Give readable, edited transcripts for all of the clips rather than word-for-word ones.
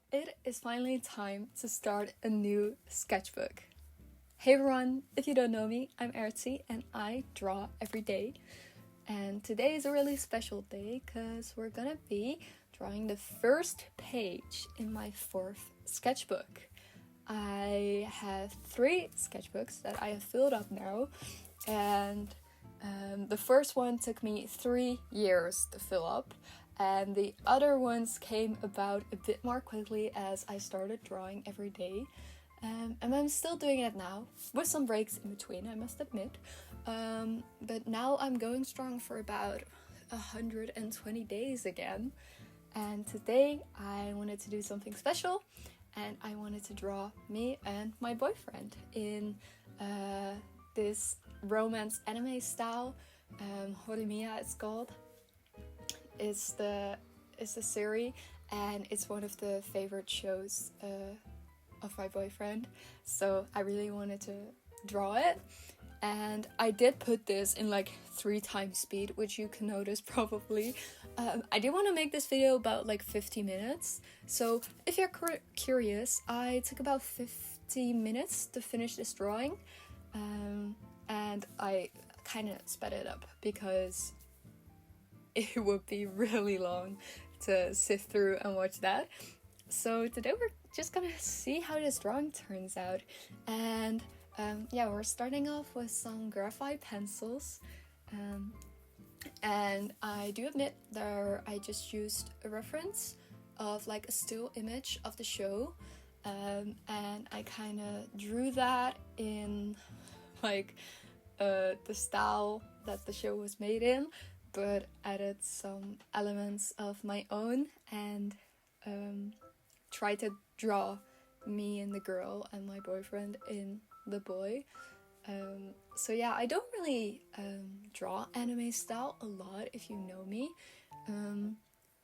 It is finally time to start a new sketchbook. Hey everyone, if you don't know me, I'm Artsy and I draw every day. And today is a really special day because we're gonna be drawing the first page in my fourth sketchbook. I have 3 sketchbooks that I have filled up now, and the first one took me 3 years to fill up, and the other ones came about a bit more quickly as I started drawing every day. And I'm still doing it now, with some breaks in between, I must admit. But now I'm going strong for about 120 days again. And today I wanted to do something special, and I wanted to draw me and my boyfriend in this romance anime style. Horimiya it's called. It's a series, and it's one of the favorite shows of my boyfriend, so I really wanted to draw it. And I did put this in like 3 times speed, which you can notice probably. I did want to make this video about like 50 minutes, so if you're curious, I took about 50 minutes to finish this drawing, and I kind of sped it up because it would be really long to sift through and watch that. So today we're just gonna see how this drawing turns out. And we're starting off with some graphite pencils. And I do admit that I just used a reference of like a still image of the show. And I kind of drew that in like the style that the show was made in, but added some elements of my own and try to draw me and the girl and my boyfriend in the boy. So yeah, I don't really draw anime style a lot, if you know me.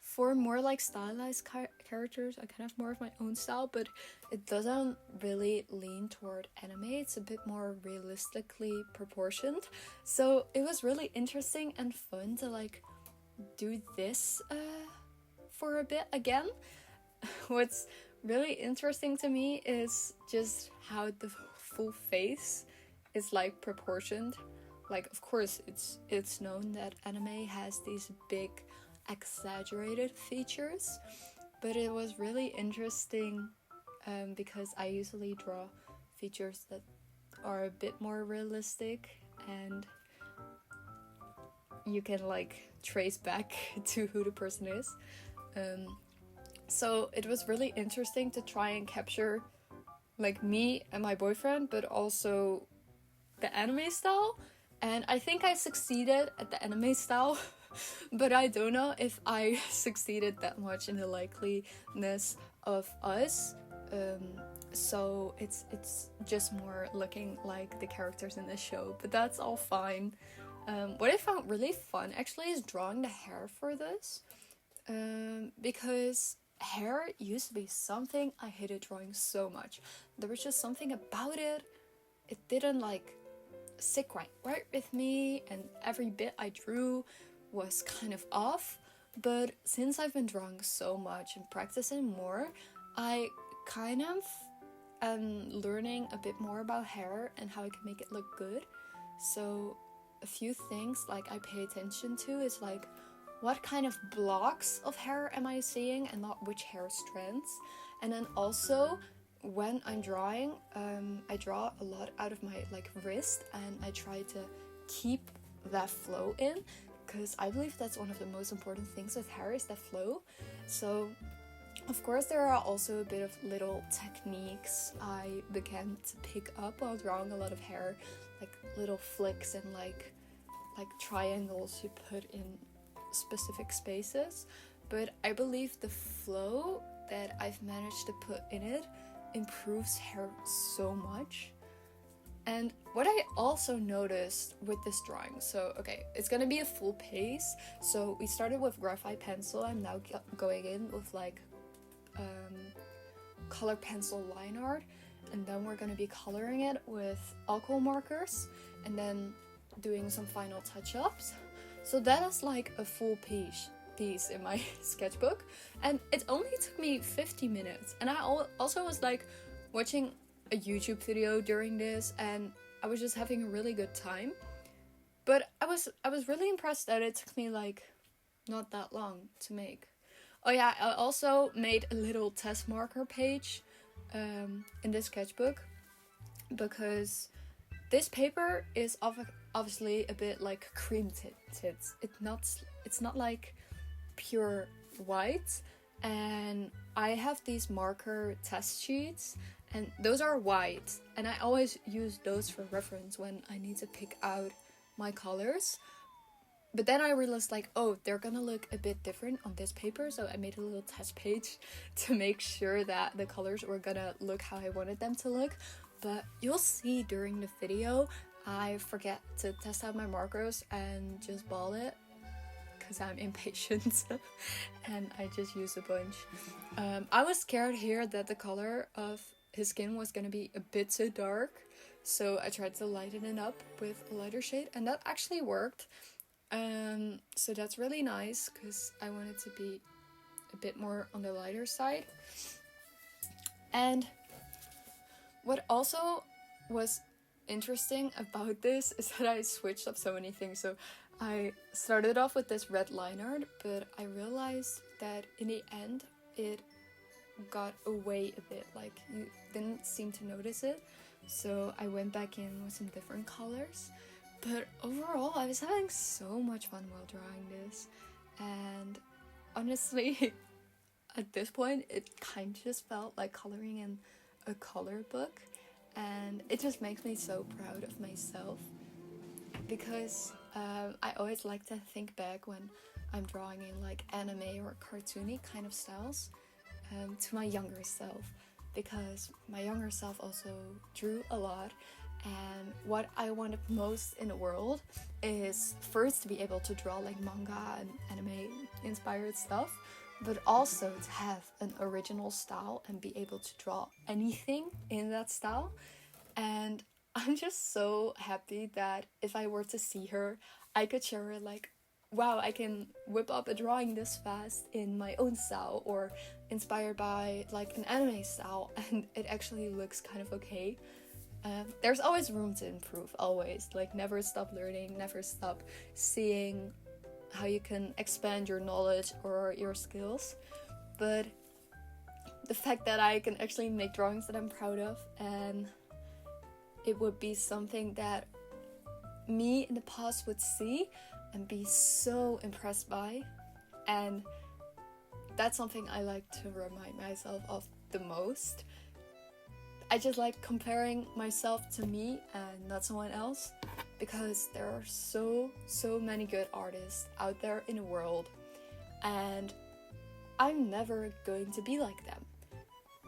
For more like stylized characters, I kind of have more of my own style, but it doesn't really lean toward anime. It's a bit more realistically proportioned. So it was really interesting and fun to like do this for a bit again. What's really interesting to me is just how the full face is like proportioned. Like, of course, it's known that anime has these big exaggerated features, but it was really interesting because I usually draw features that are a bit more realistic and you can like trace back to who the person is. So it was really interesting to try and capture like me and my boyfriend, but also the anime style. And I think I succeeded at the anime style, but I don't know if I succeeded that much in the likeliness of us. So it's just more looking like the characters in the show, but that's all fine. What I found really fun actually is drawing the hair for this, because hair used to be something I hated drawing so much. There was just something about it. It didn't like sit right with me, and every bit I drew was kind of off. But since I've been drawing so much and practicing more, I kind of am learning a bit more about hair and how I can make it look good. So a few things like I pay attention to is like, what kind of blocks of hair am I seeing and not which hair strands? And then also when I'm drawing, I draw a lot out of my like wrist, and I try to keep that flow in, because I believe that's one of the most important things with hair is the flow. So of course there are also a bit of little techniques I began to pick up while drawing a lot of hair, like little flicks and like triangles you put in specific spaces. But I believe the flow that I've managed to put in it improves hair so much. And what I also noticed with this drawing, so okay, it's gonna be a full pace. So we started with graphite pencil. I'm now going in with like color pencil line art, and then we're gonna be coloring it with alcohol markers and then doing some final touch-ups. So that is like a full these in my sketchbook, and it only took me 50 minutes. And I also was like watching a YouTube video during this, and I was just having a really good time. But I was really impressed that it took me like not that long to make. Oh yeah, I also made a little test marker page in this sketchbook, because this paper is obviously a bit like cream tinted. It's not like pure white, and I have these marker test sheets, and those are white, and I always use those for reference when I need to pick out my colors. But then I realized like, oh, they're gonna look a bit different on this paper, so I made a little test page to make sure that the colors were gonna look how I wanted them to look. But you'll see during the video, I forget to test out my markers and just ball it, because I'm impatient and I just use a bunch. I was scared here that the color of his skin was gonna be a bit too dark, so I tried to lighten it up with a lighter shade, and that actually worked. So that's really nice, because I want it to be a bit more on the lighter side. And what also was interesting about this is that I switched up so many things. So I started off with this red liner, but I realized that in the end it got away a bit, like you didn't seem to notice it. So I went back in with some different colors. But overall, I was having so much fun while drawing this. And honestly, at this point, it kind of just felt like coloring in a color book. And it just makes me so proud of myself. Because I always like to think back when I'm drawing in like anime or cartoony kind of styles to my younger self. Because my younger self also drew a lot. And what I wanted most in the world is first to be able to draw like manga and anime inspired stuff, but also to have an original style and be able to draw anything in that style. And I'm just so happy that if I were to see her, I could share her like, wow, I can whip up a drawing this fast in my own style, or inspired by like an anime style, and it actually looks kind of okay. There's always room to improve, always. Like, never stop learning, never stop seeing how you can expand your knowledge or your skills. But the fact that I can actually make drawings that I'm proud of, and it would be something that me in the past would see and be so impressed by, and that's something I like to remind myself of the most. I just like comparing myself to me and not someone else, because there are so many good artists out there in the world, and I'm never going to be like them.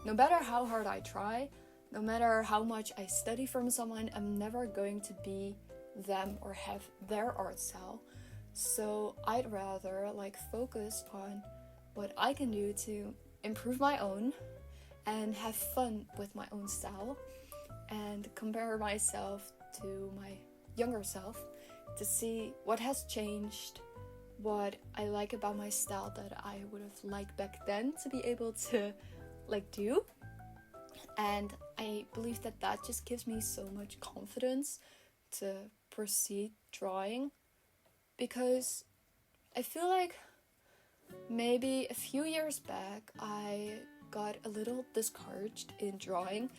No matter how hard I try, no matter how much I study from someone, I'm never going to be them or have their art style. So I'd rather like focus on what I can do to improve my own and have fun with my own style, and compare myself to my younger self to see what has changed, what I like about my style that I would have liked back then to be able to like do. And I believe that that just gives me so much confidence to proceed drawing, because I feel like maybe a few years back I got a little discouraged in drawing,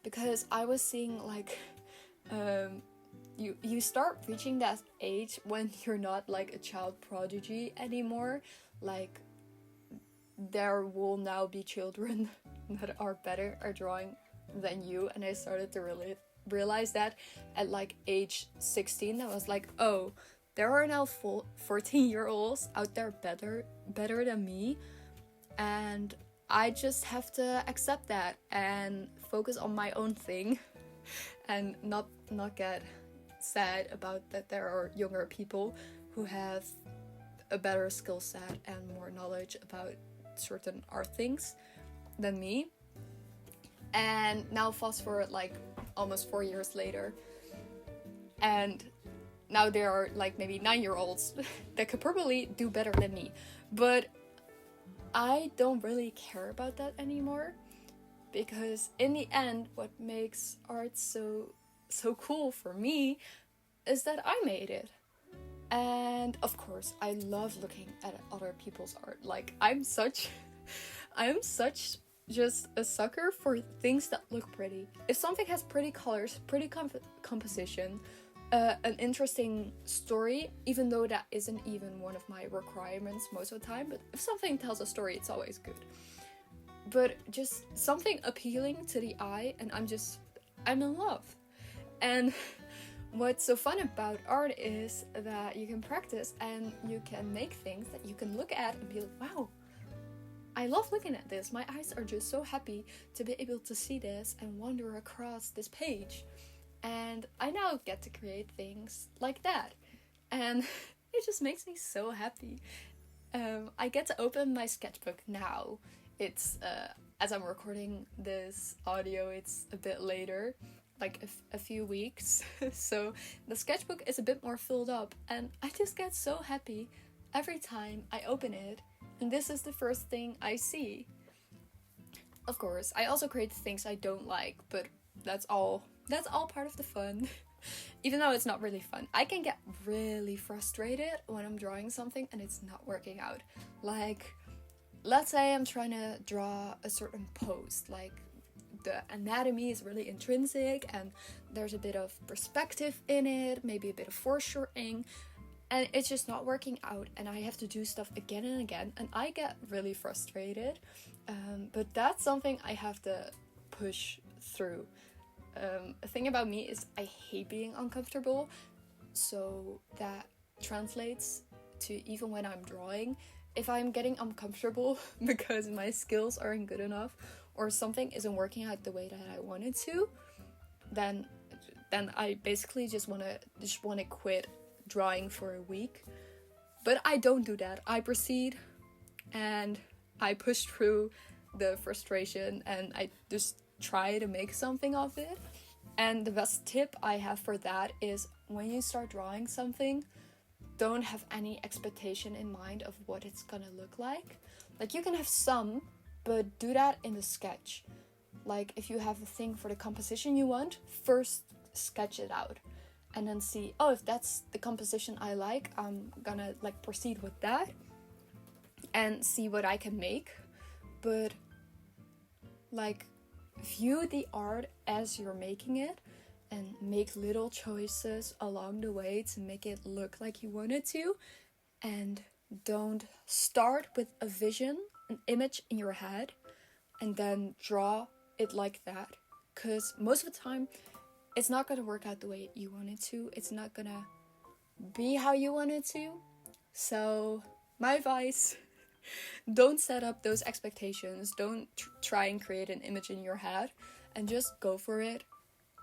because I was seeing like you start reaching that age when you're not like a child prodigy anymore. Like, there will now be children that are better at drawing than you, and I started to really realize that at like age 16. I was like, oh, there are now 14-year-olds out there better than me, and I just have to accept that and focus on my own thing and not get sad about that there are younger people who have a better skill set and more knowledge about certain art things than me. And now fast forward like almost 4 years later, and now there are like maybe 9-year-olds that could probably do better than me, but I don't really care about that anymore, because in the end what makes art so cool for me is that I made it. And of course I love looking at other people's art. Like I'm such just a sucker for things that look pretty. If something has pretty colors, pretty composition, an interesting story, even though that isn't even one of my requirements most of the time, but if something tells a story, it's always good. But just something appealing to the eye, and I'm in love. And what's so fun about art is that you can practice and you can make things that you can look at and be like, wow, I love looking at this. My eyes are just so happy to be able to see this and wander across this page. And I now get to create things like that. And it just makes me so happy. I get to open my sketchbook now. It's, as I'm recording this audio, it's a bit later, like a few weeks. So the sketchbook is a bit more filled up. And I just get so happy every time I open it. And this is the first thing I see. Of course, I also create things I don't like, but that's all part of the fun. Even though it's not really fun. I can get really frustrated when I'm drawing something and it's not working out. Like, let's say I'm trying to draw a certain pose, like the anatomy is really intrinsic and there's a bit of perspective in it, maybe a bit of foreshortening, and it's just not working out, and I have to do stuff again and again, and I get really frustrated. But that's something I have to push through. A thing about me is I hate being uncomfortable, so that translates to even when I'm drawing. If I'm getting uncomfortable because my skills aren't good enough or something isn't working out the way that I wanted to, then I basically just want to quit drawing for a week. But I don't do that. I proceed and I push through the frustration and I just try to make something of it. And the best tip I have for that is when you start drawing something, don't have any expectation in mind of what it's gonna look like. Like you can have some, but do that in the sketch. Like if you have a thing for the composition you want, first sketch it out and then see, oh, if that's the composition I like, I'm gonna like proceed with that and see what I can make. But like view the art as you're making it and make little choices along the way to make it look like you want it to, and don't start with a vision, an image in your head, and then draw it like that, because most of the time it's not going to work out the way you want it to. It's not going to be how you want it to. So my advice, don't set up those expectations. Don't try and create an image in your head, and just go for it.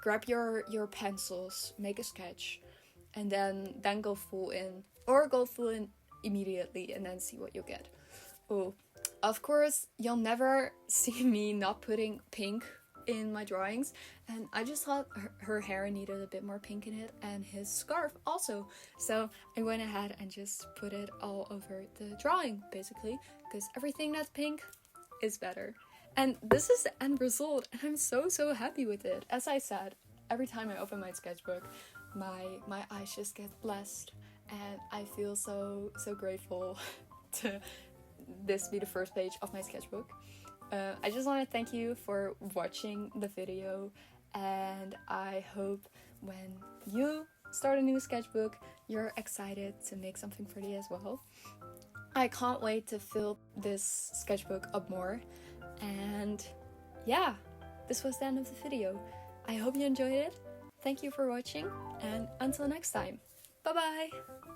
Grab your pencils, make a sketch, and then go full in, or go full in immediately and then see what you get. Oh, of course, you'll never see me not putting pink in my drawings, and I just thought her hair needed a bit more pink in it, and his scarf also. So I went ahead and just put it all over the drawing, basically, because everything that's pink is better. And this is the end result, and I'm so happy with it. As I said, every time I open my sketchbook, my eyes just get blessed, and I feel so grateful to this be the first page of my sketchbook. I just want to thank you for watching the video, and I hope when you start a new sketchbook, you're excited to make something pretty as well. I can't wait to fill this sketchbook up more. And yeah, this was the end of the video. I hope you enjoyed it. Thank you for watching, and until next time, bye bye!